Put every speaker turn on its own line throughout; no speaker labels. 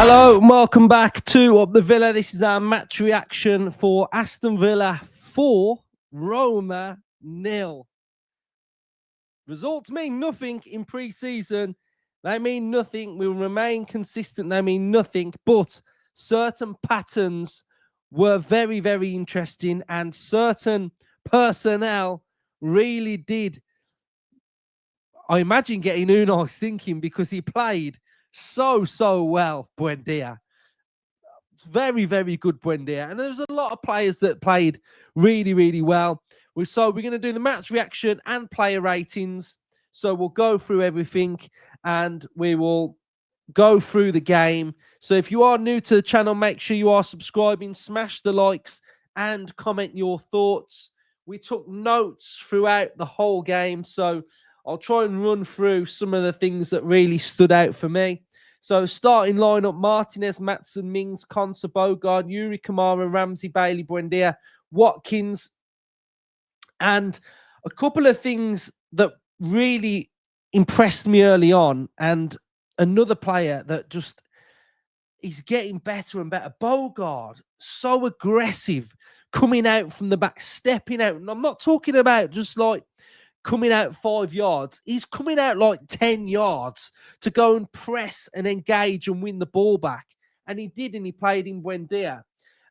Hello and welcome back to Up the Villa. This is our match reaction for Aston Villa 4, Roma 0. Results mean nothing in pre-season. They mean nothing. We will remain consistent. They mean nothing. But certain patterns were very, very interesting, and certain personnel really did, I imagine, getting Unai's thinking, because he played so well, buendia. Very, very good buendia. And there's a lot of players that played really, really well. So we're going to do the match reaction and player ratings. So we'll go through everything and we will go through the game. So if you are new to the channel, make sure you are subscribing, smash the likes and comment your thoughts. We took notes throughout the whole game, so I'll try and run through some of the things that really stood out for me. So starting lineup: Martinez, Maatsen, Mings, Konsa, Bogard, Yuri Kamara, Ramsey, Bailey, Buendia, Watkins. And a couple of things that really impressed me early on, and another player that just is getting better and better. Bogard, so aggressive, coming out from the back, stepping out. And I'm not talking about just like coming out 5 yards. He's coming out like 10 yards to go and press and engage and win the ball back. And he did, and he played in Buendia.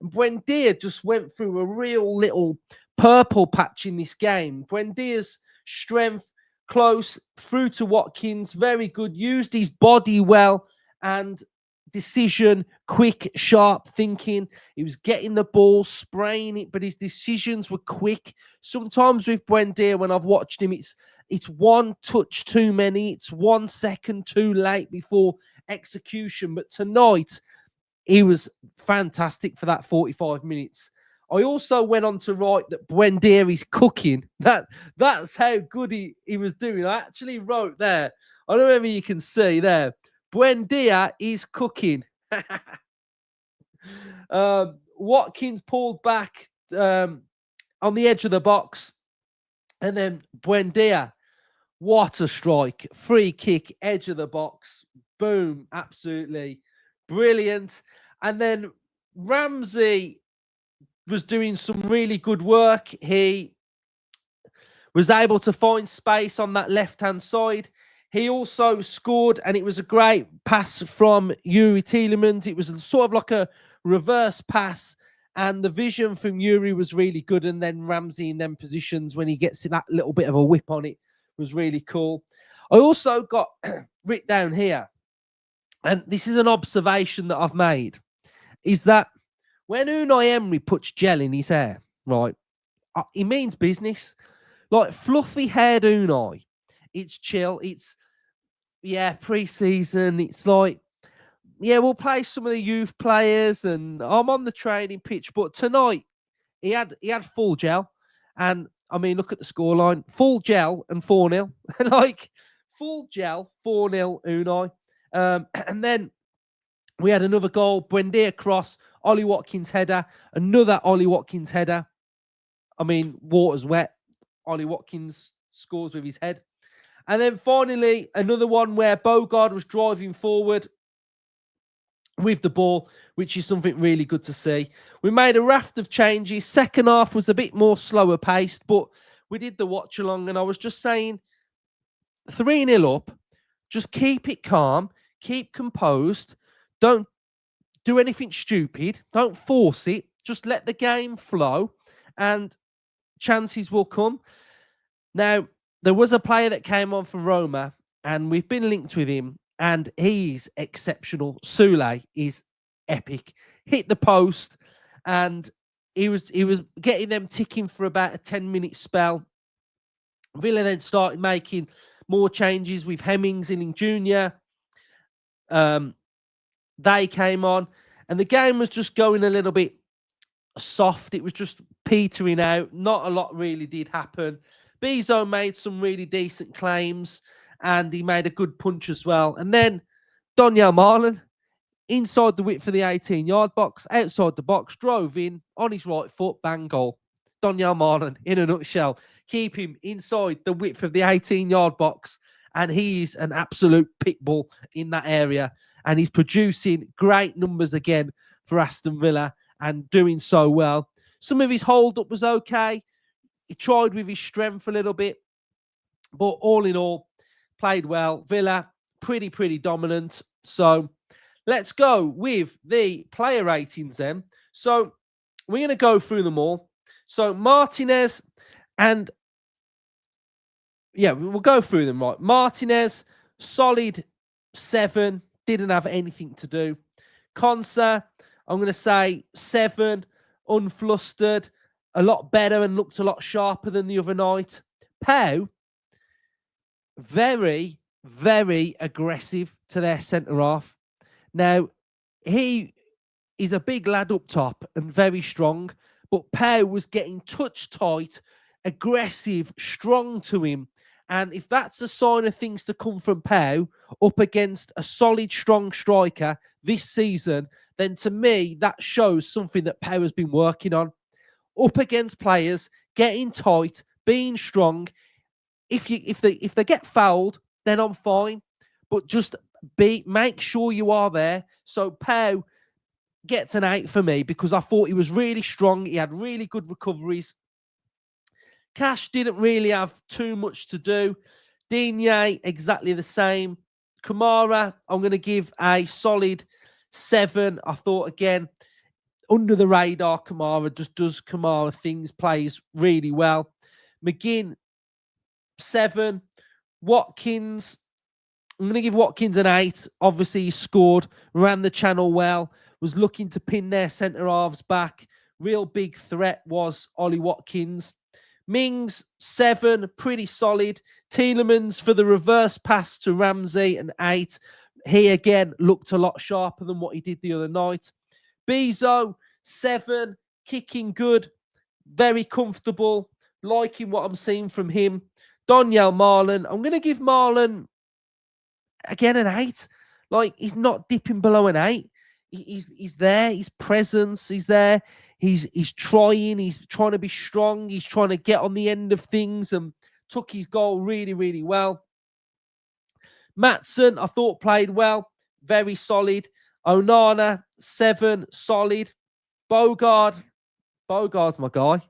And Buendia just went through a real little purple patch in this game. Buendia's strength, close, through to Watkins, very good, used his body well, and decision, quick, sharp thinking. He was getting the ball, spraying it, but his decisions were quick. Sometimes with Buendia, when I've watched him, it's one touch too many, it's 1 second too late before execution. But tonight, he was fantastic for that 45 minutes. I also went on to write that Buendia is cooking. That's how good he was doing. I actually wrote there, I don't know if you can see there, Buendia is cooking. Watkins pulled back on the edge of the box. And then Buendia, what a strike. Free kick, edge of the box. Boom, absolutely brilliant. And then Ramsey was doing some really good work. He was able to find space on that left-hand side. He also scored, and it was a great pass from Yuri Tielemans. It was sort of like a reverse pass, and the vision from Yuri was really good. And then Ramsey in them positions, when he gets that little bit of a whip on it, was really cool. I also got written down here, and this is an observation that I've made, is that when Unai Emery puts gel in his hair, right, he means business. Like fluffy-haired Unai, it's chill. It's, yeah, pre-season. It's like, yeah, we'll play some of the youth players, and I'm on the training pitch. But tonight, he had full gel, and I mean, look at the scoreline: full gel and 4-0. Like full gel, 4-0 Unai. And then we had another goal: Buendia cross, Ollie Watkins header, another Ollie Watkins header. I mean, water's wet. Ollie Watkins scores with his head. And then finally, another one where Bogard was driving forward with the ball, which is something really good to see. We made a raft of changes. Second half was a bit more slower paced, but we did the watch along, and I was just saying, 3-0 up, just keep it calm, keep composed, don't do anything stupid, don't force it, just let the game flow, and chances will come. Now, there was a player that came on for Roma, and we've been linked with him, and he's exceptional. Sule is epic. Hit the post, and he was getting them ticking for about a 10-minute spell. Villa then started making more changes with Hemmings in Jr. They came on, and the game was just going a little bit soft. It was just petering out. Not a lot really did happen. Bezo made some really decent claims, and he made a good punch as well. And then Donyell Malen, inside the width for the 18-yard box, outside the box, drove in on his right foot, bang, goal. Donyell Malen, in a nutshell. Keep him inside the width of the 18-yard box, and he is an absolute pit bull in that area. and he's producing great numbers again for Aston Villa and doing so well. Some of his hold-up was okay. He tried with his strength a little bit, but all in all, played well. Villa, pretty dominant. So let's go with the player ratings then. So we're going to go through them all. So Martinez and yeah, we'll go through them, right? Martinez, solid 7, didn't have anything to do. Konsa, I'm going to say 7, unflustered, a lot better and looked a lot sharper than the other night. Pau, very aggressive to their centre-half. Now, he is a big lad up top and very strong, but Pau was getting touch tight, aggressive, strong to him. And if that's a sign of things to come from Pau up against a solid, strong striker this season, then to me, that shows something that Pau has been working on. Up against players, getting tight, being strong. If they get fouled, then I'm fine. But just make sure you are there. So Pau gets an 8 for me because I thought he was really strong. He had really good recoveries. Cash didn't really have too much to do. Digne, exactly the same. Kamara, I'm going to give a solid 7. I thought, again, under the radar, Kamara just does Kamara things, plays really well. McGinn, 7. Watkins, I'm going to give Watkins an 8. Obviously, he scored, ran the channel well, was looking to pin their centre-halves back. Real big threat was Ollie Watkins. Mings, 7, pretty solid. Tielemans for the reverse pass to Ramsey, an 8. He, again, looked a lot sharper than what he did the other night. Bezo, 7, kicking good, very comfortable, liking what I'm seeing from him. Donyell Malen, I'm going to give Malen, again, an 8. Like, he's not dipping below an 8. He's there. His presence, he's there. He's trying. He's trying to be strong. He's trying to get on the end of things and took his goal really well. Maatsen, I thought, played well. Very solid. Onana, 7, solid. Bogart's my guy.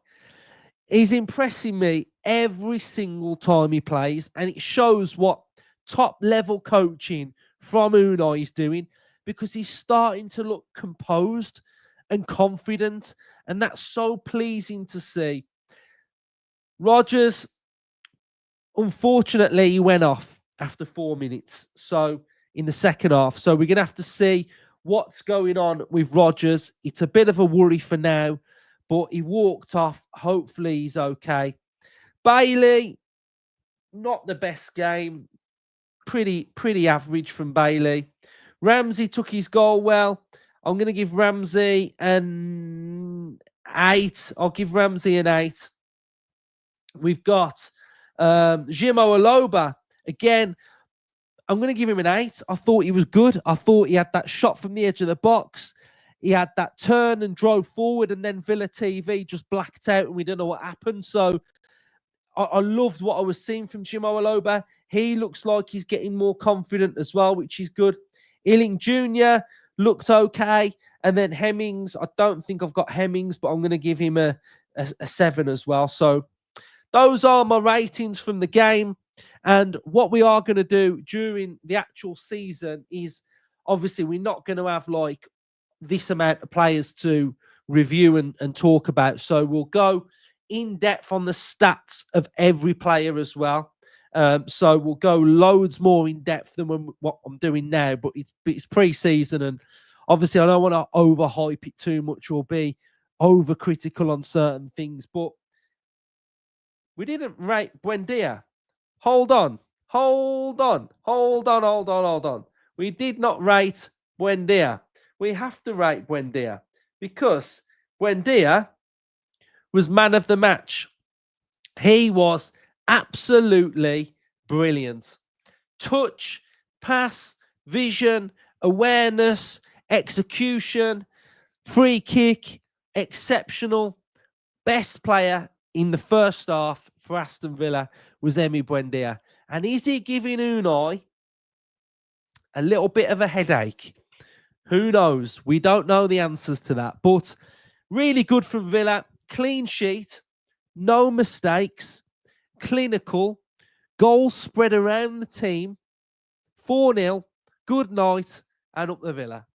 He's impressing me every single time he plays, and it shows what top-level coaching from Unai is doing, because he's starting to look composed and confident, and that's so pleasing to see. Rodgers, unfortunately, he went off after 4 minutes, so in the second half. So we're going to have to see what's going on with Rodgers. It's a bit of a worry for now, but he walked off. Hopefully he's okay. Bailey, not the best game. Pretty average from Bailey. Ramsey took his goal well. I'm going to give Ramsey an 8. I'll give Ramsey an 8. We've got Jimo Aloba. Again, I'm going to give him an 8. I thought he was good. I thought he had that shot from the edge of the box. He had that turn and drove forward, and then Villa TV just blacked out and we don't know what happened. So I loved what I was seeing from Jimo Aloba. He looks like he's getting more confident as well, which is good. Ealing Jr. looked okay. And then Hemmings, I don't think I've got Hemmings, but I'm going to give him a 7 as well. So those are my ratings from the game. And what we are going to do during the actual season is, obviously, we're not going to have like this amount of players to review and talk about. So we'll go in depth on the stats of every player as well. So we'll go loads more in depth than what I'm doing now, but it's pre-season, and obviously I don't want to overhype it too much or be overcritical on certain things. But we didn't rate Buendia. Hold on. We did not rate Buendia. We have to rate Buendia because Buendia was man of the match. He was absolutely brilliant. Touch, pass, vision, awareness, execution, free kick, exceptional. Best player in the first half for Aston Villa was Emi Buendia. And is he giving Unai a little bit of a headache. Who knows? We don't know the answers to that. But really good from Villa. Clean sheet, no mistakes, clinical, goals spread around the team, 4-0, good night, and up the Villa.